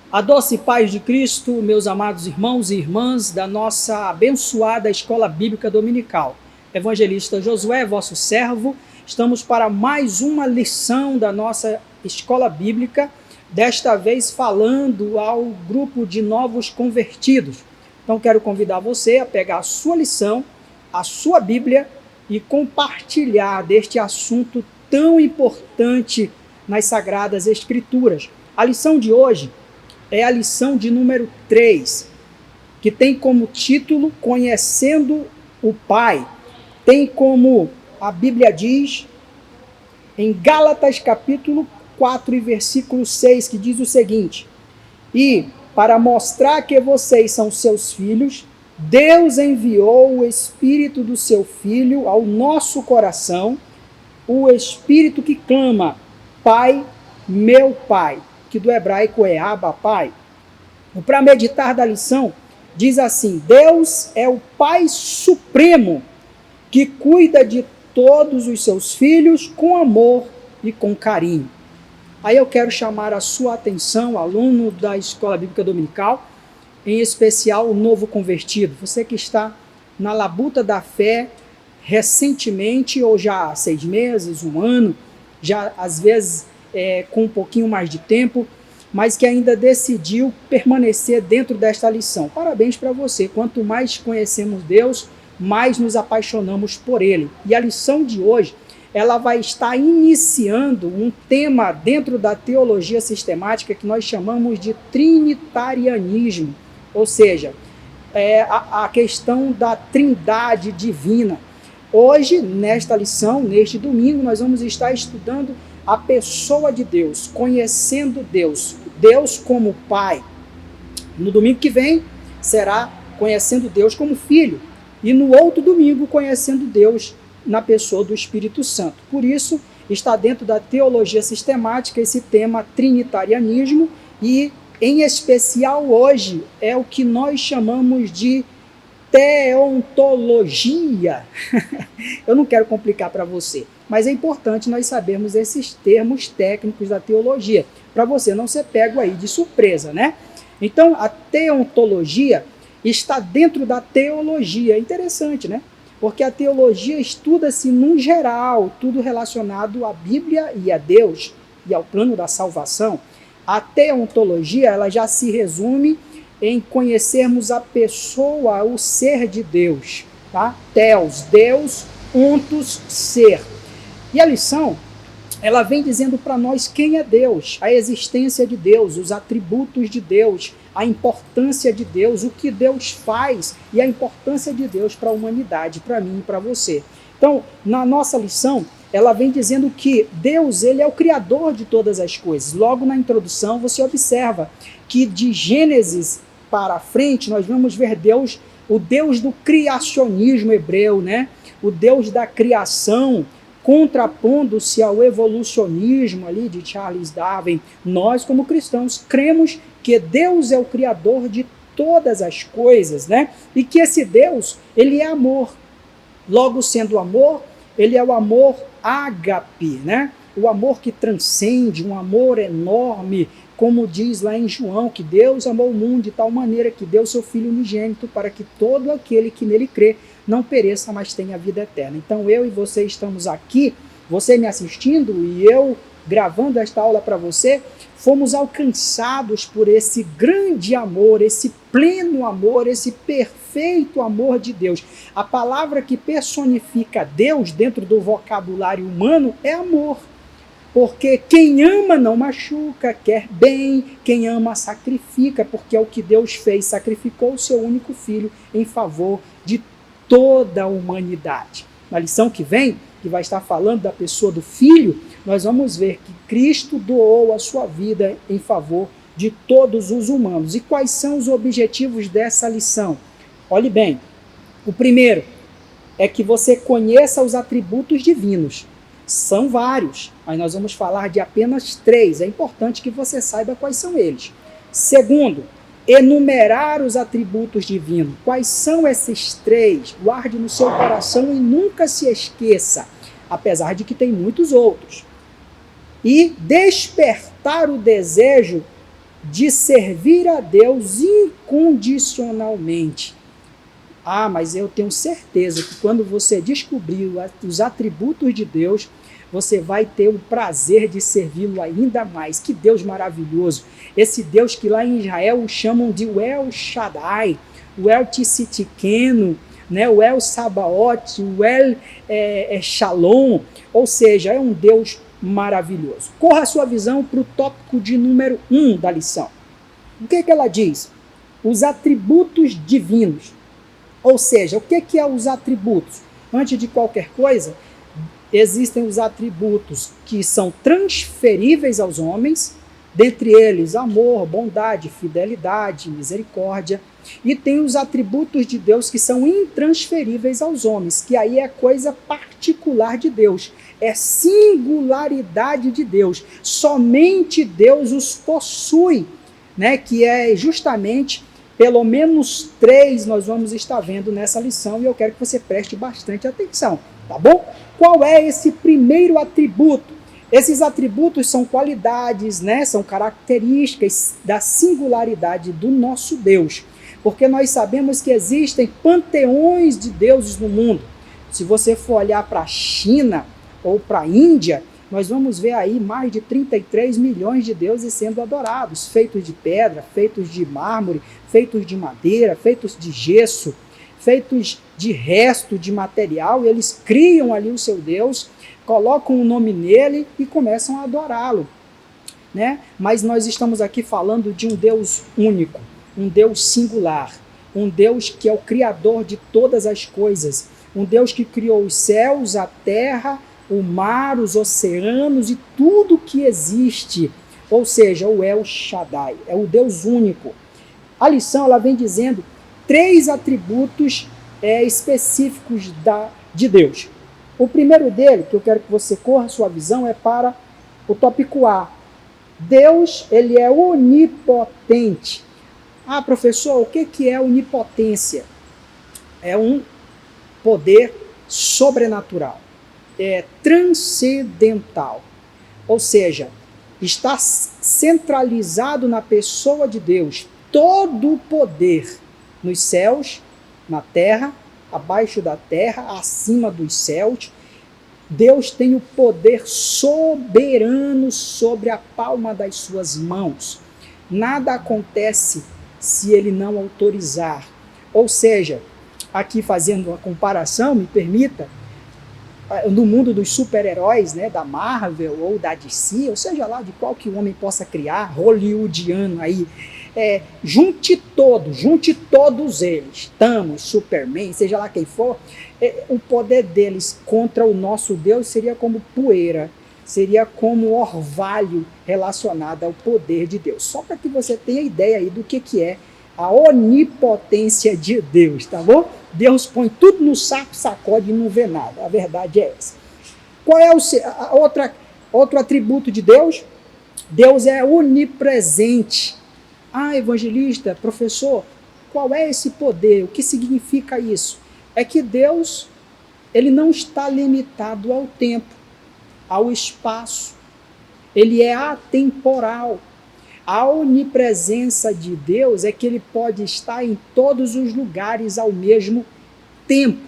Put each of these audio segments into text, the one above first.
A doce paz de Cristo, meus amados irmãos e irmãs da nossa abençoada Escola Bíblica Dominical. Evangelista Josué, vosso servo, estamos para mais uma lição da nossa Escola Bíblica, desta vez falando ao grupo de novos convertidos. Então quero convidar você a pegar a sua lição, a sua Bíblia e compartilhar deste assunto tão importante nas Sagradas Escrituras. A lição de hoje é a lição de número 3, que tem como título Conhecendo o Pai. Tem como a Bíblia diz, em Gálatas capítulo 4 e versículo 6, que diz o seguinte: E, para mostrar que vocês são seus filhos, Deus enviou o Espírito do seu Filho ao nosso coração, o Espírito que clama, Pai, meu Pai, que do hebraico é Abba, Pai. Para meditar da lição, diz assim: Deus é o Pai Supremo, que cuida de todos os seus filhos com amor e com carinho. Aí eu quero chamar a sua atenção, aluno da Escola Bíblica Dominical, em especial o novo convertido, você que está na labuta da fé recentemente, ou já há 6 meses, 1 ano, já às vezes com um pouquinho mais de tempo, mas que ainda decidiu permanecer dentro desta lição. Parabéns para você, quanto mais conhecemos Deus, mais nos apaixonamos por Ele. E a lição de hoje, ela vai estar iniciando um tema dentro da teologia sistemática que nós chamamos de trinitarianismo, ou seja, a questão da trindade divina. Hoje, nesta lição, neste domingo, nós vamos estar estudando a pessoa de Deus, conhecendo Deus, Deus como Pai. No domingo que vem, será conhecendo Deus como Filho. E no outro domingo, conhecendo Deus na pessoa do Espírito Santo. Por isso, está dentro da teologia sistemática esse tema trinitarianismo e, em especial hoje, é o que nós chamamos de teontologia. Eu não quero complicar para você, mas é importante nós sabermos esses termos técnicos da teologia, para você não ser pego aí de surpresa, né? Então, a teontologia está dentro da teologia. É interessante, né? Porque a teologia estuda-se num geral, tudo relacionado à Bíblia e a Deus, e ao plano da salvação. A teontologia, ela já se resume em conhecermos a pessoa, o ser de Deus, tá? Theos, Deus, ontos, ser. E a lição, ela vem dizendo para nós quem é Deus, a existência de Deus, os atributos de Deus, a importância de Deus, o que Deus faz e a importância de Deus para a humanidade, para mim e para você. Então, na nossa lição, ela vem dizendo que Deus, ele é o criador de todas as coisas. Logo na introdução, você observa que de Gênesis para frente, nós vamos ver Deus, o Deus do criacionismo hebreu, né? O Deus da criação, contrapondo-se ao evolucionismo ali de Charles Darwin. Nós, como cristãos, cremos que Deus é o criador de todas as coisas, né? E que esse Deus, ele é amor. Logo, sendo amor, ele é o amor ágape, né? O amor que transcende, um amor enorme, como diz lá em João, que Deus amou o mundo de tal maneira que deu seu Filho unigênito para que todo aquele que nele crê não pereça, mas tenha vida eterna. Então eu e você estamos aqui, você me assistindo e eu gravando esta aula para você, fomos alcançados por esse grande amor, esse pleno amor, esse perfeito amor de Deus. A palavra que personifica Deus dentro do vocabulário humano é amor. Porque quem ama não machuca, quer bem, quem ama sacrifica, porque é o que Deus fez, sacrificou o seu único filho em favor de toda a humanidade. Na lição que vem, que vai estar falando da pessoa do Filho, nós vamos ver que Cristo doou a sua vida em favor de todos os humanos. E quais são os objetivos dessa lição? Olhe bem, o primeiro é que você conheça os atributos divinos. São vários, mas nós vamos falar de apenas 3. É importante que você saiba quais são eles. Segundo, enumerar os atributos divinos. Quais são esses 3? Guarde no seu coração e nunca se esqueça, apesar de que tem muitos outros. E despertar o desejo de servir a Deus incondicionalmente. Ah, mas eu tenho certeza que quando você descobrir os atributos de Deus, você vai ter o prazer de servi-lo ainda mais. Que Deus maravilhoso! Esse Deus que lá em Israel o chamam de El Shaddai, o El Tzidkenu, né? O El Sabaoth, o El Shalom, ou seja, é um Deus maravilhoso. Corra a sua visão para o tópico de número 1 da lição. O que ela diz? Os atributos divinos. Ou seja, o que é os atributos? Antes de qualquer coisa, existem os atributos que são transferíveis aos homens, dentre eles amor, bondade, fidelidade, misericórdia, e tem os atributos de Deus que são intransferíveis aos homens, que aí é coisa particular de Deus, é singularidade de Deus, somente Deus os possui, né? Que é justamente, pelo menos 3 nós vamos estar vendo nessa lição, e eu quero que você preste bastante atenção, tá bom? Qual é esse primeiro atributo? Esses atributos são qualidades, né? São características da singularidade do nosso Deus, porque nós sabemos que existem panteões de deuses no mundo. Se você for olhar para a China ou para a Índia, nós vamos ver aí mais de 33 milhões de deuses sendo adorados, feitos de pedra, feitos de mármore, feitos de madeira, feitos de gesso, feitos de resto de material, e eles criam ali o seu Deus, colocam o nome nele e começam a adorá-lo, né? Mas nós estamos aqui falando de um Deus único, um Deus singular, um Deus que é o criador de todas as coisas, um Deus que criou os céus, a terra, o mar, os oceanos e tudo que existe, ou seja, o El Shaddai, é o Deus único. A lição ela vem dizendo 3 atributos específicos de Deus. O primeiro dele, que eu quero que você corra a sua visão, é para o tópico A. Deus, ele é onipotente. Ah, professor, o que é onipotência? É um poder sobrenatural, é transcendental, ou seja, está centralizado na pessoa de Deus todo o poder nos céus, na terra, abaixo da terra, acima dos céus. Deus tem o poder soberano sobre a palma das suas mãos. Nada acontece se ele não autorizar. Ou seja, aqui fazendo uma comparação, me permita, no mundo dos super-heróis, né, da Marvel ou da DC, ou seja lá de qual que o homem possa criar, hollywoodiano aí, junte todos eles, Thanos, Superman, seja lá quem for, o poder deles contra o nosso Deus seria como poeira, seria como orvalho relacionado ao poder de Deus. Só para que você tenha ideia aí do que é a onipotência de Deus, tá bom? Deus põe tudo no saco, sacode e não vê nada. A verdade é essa. Qual é outro atributo de Deus? Deus é onipresente. Ah, evangelista, professor, qual é esse poder? O que significa isso? É que Deus, ele não está limitado ao tempo, ao espaço. Ele é atemporal. A onipresença de Deus é que ele pode estar em todos os lugares ao mesmo tempo.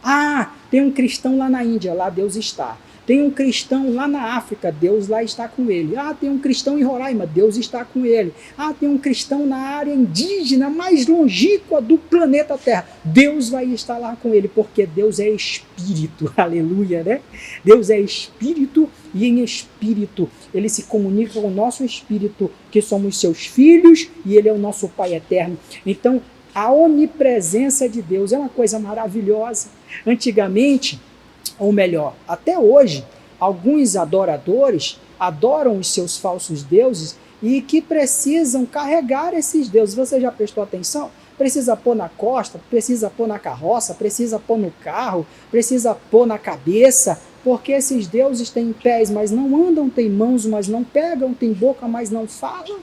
Ah, tem um cristão lá na Índia, lá Deus está. Tem um cristão lá na África, Deus lá está com ele. Ah, tem um cristão em Roraima, Deus está com ele. Ah, tem um cristão na área indígena mais longínqua do planeta Terra, Deus vai estar lá com ele, porque Deus é espírito, aleluia, né? Deus é espírito e em espírito ele se comunica com o nosso espírito, que somos seus filhos, e ele é o nosso Pai eterno. Então, a onipresença de Deus é uma coisa maravilhosa. Antigamente, ou melhor, até hoje, alguns adoradores adoram os seus falsos deuses e que precisam carregar esses deuses. Você já prestou atenção? Precisa pôr na costa, precisa pôr na carroça, precisa pôr no carro, precisa pôr na cabeça, porque esses deuses têm pés, mas não andam, têm mãos, mas não pegam, têm boca, mas não falam.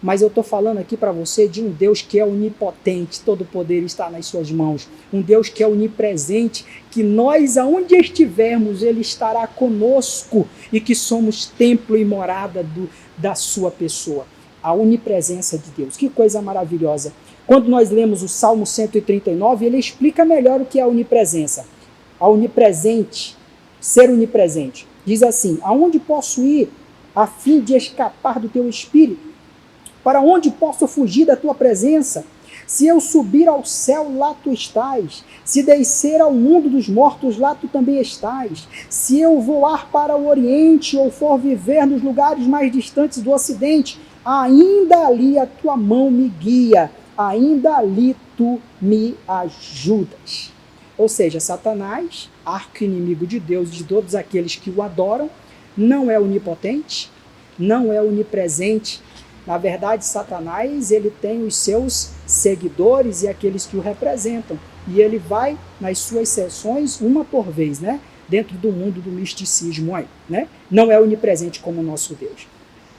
Mas eu estou falando aqui para você de um Deus que é onipotente, todo o poder está nas suas mãos. Um Deus que é onipresente, que nós, aonde estivermos, Ele estará conosco e que somos templo e morada da sua pessoa. a onipresença de Deus. Que coisa maravilhosa. Quando nós lemos o Salmo 139, ele explica melhor o que é a onipresença. A onipresente, ser onipresente. Diz assim: aonde posso ir a fim de escapar do teu espírito? Para onde posso fugir da tua presença? Se eu subir ao céu, lá tu estás. Se descer ao mundo dos mortos, lá tu também estás. Se eu voar para o oriente ou for viver nos lugares mais distantes do ocidente, ainda ali a tua mão me guia, ainda ali tu me ajudas. Ou seja, Satanás, arqui-inimigo de Deus e de todos aqueles que o adoram, não é onipotente, não é onipresente. Na verdade, Satanás, ele tem os seus seguidores e aqueles que o representam. E ele vai nas suas sessões uma por vez, né? Dentro do mundo do misticismo aí, né? Não é onipresente como o nosso Deus.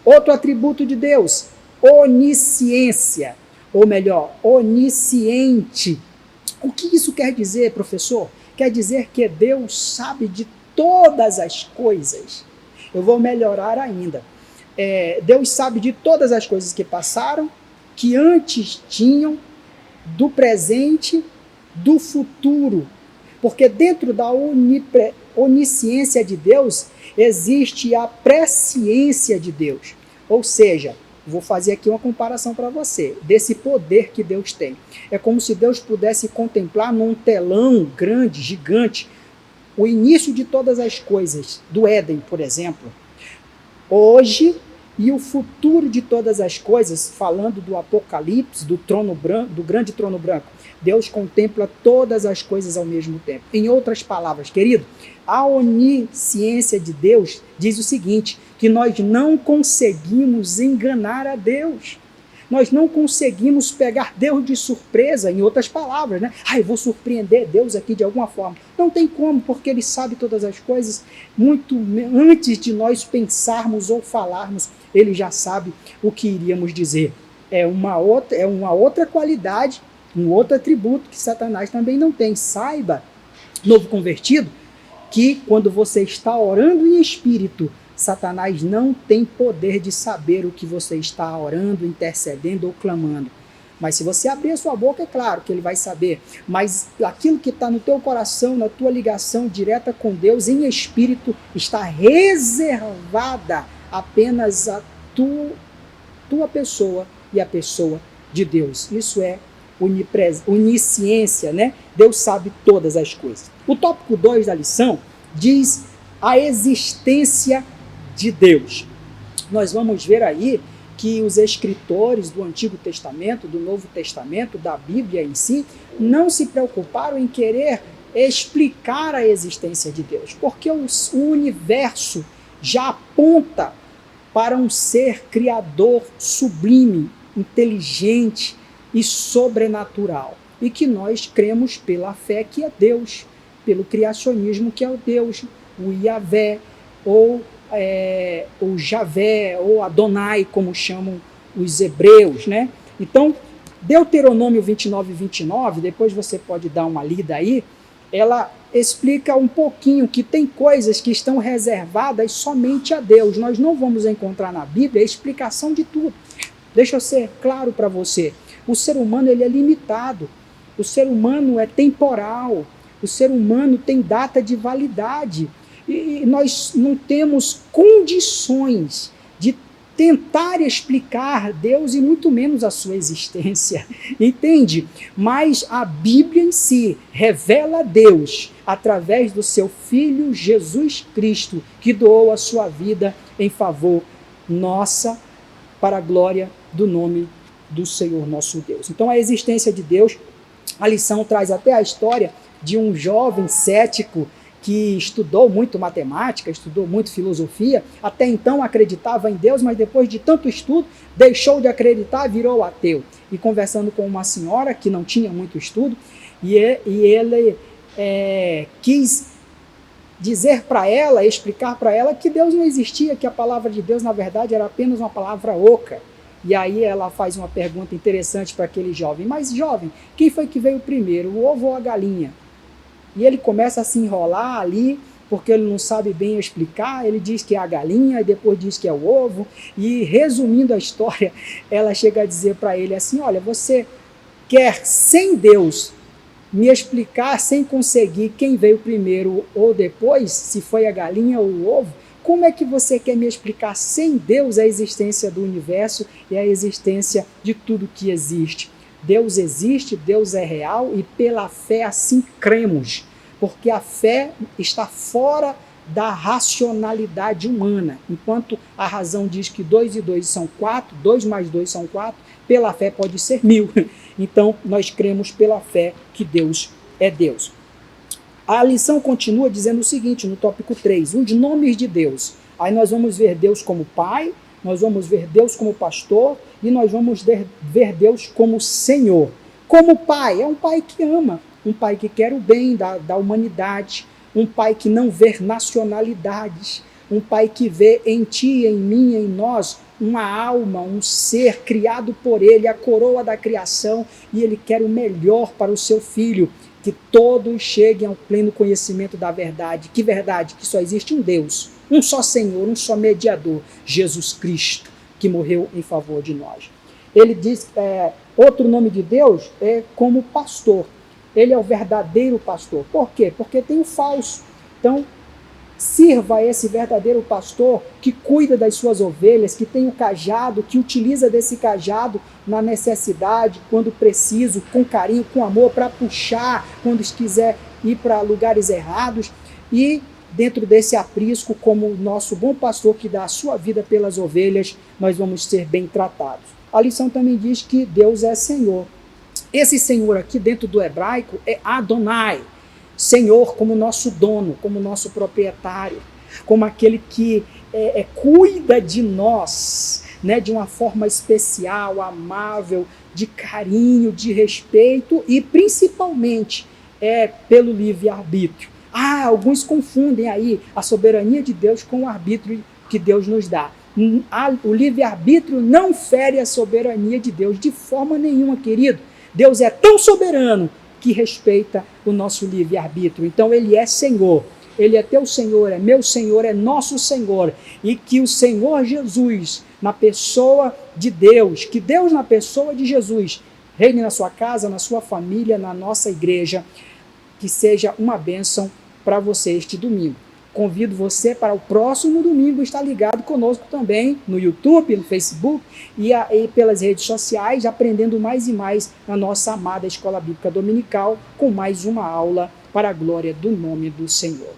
Outro atributo de Deus, onisciência, ou melhor, onisciente. O que isso quer dizer, professor? Quer dizer que Deus sabe de todas as coisas. Eu vou melhorar ainda. Deus sabe de todas as coisas que passaram, que antes tinham, do presente, do futuro. Porque dentro da onisciência de Deus, existe a presciência de Deus. Ou seja, vou fazer aqui uma comparação para você, desse poder que Deus tem. É como se Deus pudesse contemplar num telão grande, gigante, o início de todas as coisas, do Éden, por exemplo. Hoje e o futuro de todas as coisas, falando do Apocalipse, do trono branco, do grande trono branco. Deus contempla todas as coisas ao mesmo tempo. Em outras palavras, querido, a onisciência de Deus diz o seguinte, que nós não conseguimos enganar a Deus. Nós não conseguimos pegar Deus de surpresa, em outras palavras, né? Eu vou surpreender Deus aqui de alguma forma. Não tem como, porque Ele sabe todas as coisas. Muito antes de nós pensarmos ou falarmos, Ele já sabe o que iríamos dizer. É uma outra qualidade, um outro atributo que Satanás também não tem. Saiba, novo convertido, que quando você está orando em espírito, Satanás não tem poder de saber o que você está orando, intercedendo ou clamando. Mas se você abrir a sua boca, é claro que ele vai saber. Mas aquilo que está no teu coração, na tua ligação direta com Deus, em espírito, está reservada apenas a tua pessoa e a pessoa de Deus. Isso é onisciência, né? Deus sabe todas as coisas. O tópico 2 da lição diz a existência de Deus. Nós vamos ver aí que os escritores do Antigo Testamento, do Novo Testamento, da Bíblia em si, não se preocuparam em querer explicar a existência de Deus, porque o universo já aponta para um ser criador sublime, inteligente e sobrenatural, e que nós cremos pela fé que é Deus, pelo criacionismo que é o Deus, o Yahvé, ou o Javé, ou Adonai, como chamam os hebreus, né? Então, Deuteronômio 29 e 29, depois você pode dar uma lida aí, ela explica um pouquinho que tem coisas que estão reservadas somente a Deus. Nós não vamos encontrar na Bíblia a explicação de tudo. Deixa eu ser claro para você. O ser humano ele é limitado. O ser humano é temporal. O ser humano tem data de validade. E nós não temos condições de tentar explicar Deus e muito menos a sua existência, entende? Mas a Bíblia em si revela Deus através do seu Filho Jesus Cristo, que doou a sua vida em favor nossa, para a glória do nome do Senhor nosso Deus. Então a existência de Deus, a lição traz até a história de um jovem cético que estudou muito matemática, estudou muito filosofia, até então acreditava em Deus, mas depois de tanto estudo, deixou de acreditar e virou ateu. E conversando com uma senhora que não tinha muito estudo, e ele quis dizer para ela, explicar para ela que Deus não existia, que a palavra de Deus, na verdade, era apenas uma palavra oca. E aí ela faz uma pergunta interessante para aquele jovem: mas jovem, quem foi que veio primeiro, o ovo ou a galinha? E ele começa a se enrolar ali, porque ele não sabe bem explicar, ele diz que é a galinha, e depois diz que é o ovo, e resumindo a história, ela chega a dizer para ele assim, olha, você quer sem Deus me explicar sem conseguir quem veio primeiro ou depois, se foi a galinha ou o ovo? Como é que você quer me explicar sem Deus a existência do universo e a existência de tudo que existe? Deus existe, Deus é real e pela fé assim cremos, porque a fé está fora da racionalidade humana. Enquanto a razão diz que 2 e 2 são 4, 2 mais 2 são 4, pela fé pode ser 1000. Então, nós cremos pela fé que Deus é Deus. A lição continua dizendo o seguinte, no tópico 3, os nomes de Deus. Aí nós vamos ver Deus como Pai, nós vamos ver Deus como Pastor e nós vamos ver Deus como Senhor. Como Pai, é um Pai que ama, um Pai que quer o bem da humanidade, um Pai que não vê nacionalidades, um Pai que vê em ti, em mim, em nós, uma alma, um ser criado por Ele, a coroa da criação, e Ele quer o melhor para o seu filho, que todos cheguem ao pleno conhecimento da verdade. Que verdade? Que só existe um Deus, um só Senhor, um só mediador, Jesus Cristo, que morreu em favor de nós. Ele diz, outro nome de Deus é como pastor. Ele é o verdadeiro pastor. Por quê? Porque tem o falso. Então, sirva a esse verdadeiro pastor que cuida das suas ovelhas, que tem o cajado, que utiliza desse cajado na necessidade, quando preciso, com carinho, com amor, para puxar, quando quiser ir para lugares errados. E dentro desse aprisco, como o nosso bom pastor que dá a sua vida pelas ovelhas, nós vamos ser bem tratados. A lição também diz que Deus é Senhor. Esse Senhor aqui dentro do hebraico é Adonai. Senhor como nosso dono, como nosso proprietário, como aquele que cuida de nós, né, de uma forma especial, amável, de carinho, de respeito e principalmente pelo livre-arbítrio. Alguns confundem aí a soberania de Deus com o arbítrio que Deus nos dá. O livre-arbítrio não fere a soberania de Deus de forma nenhuma, querido. Deus é tão soberano que respeita o nosso livre-arbítrio. Então ele é Senhor, ele é teu Senhor, é meu Senhor, é nosso Senhor, e que o Senhor Jesus, na pessoa de Deus, que Deus na pessoa de Jesus, reine na sua casa, na sua família, na nossa igreja, que seja uma bênção para você este domingo. Convido você para o próximo domingo estar ligado conosco também no YouTube, no Facebook e pelas redes sociais, aprendendo mais e mais na nossa amada Escola Bíblica Dominical, com mais uma aula para a glória do nome do Senhor.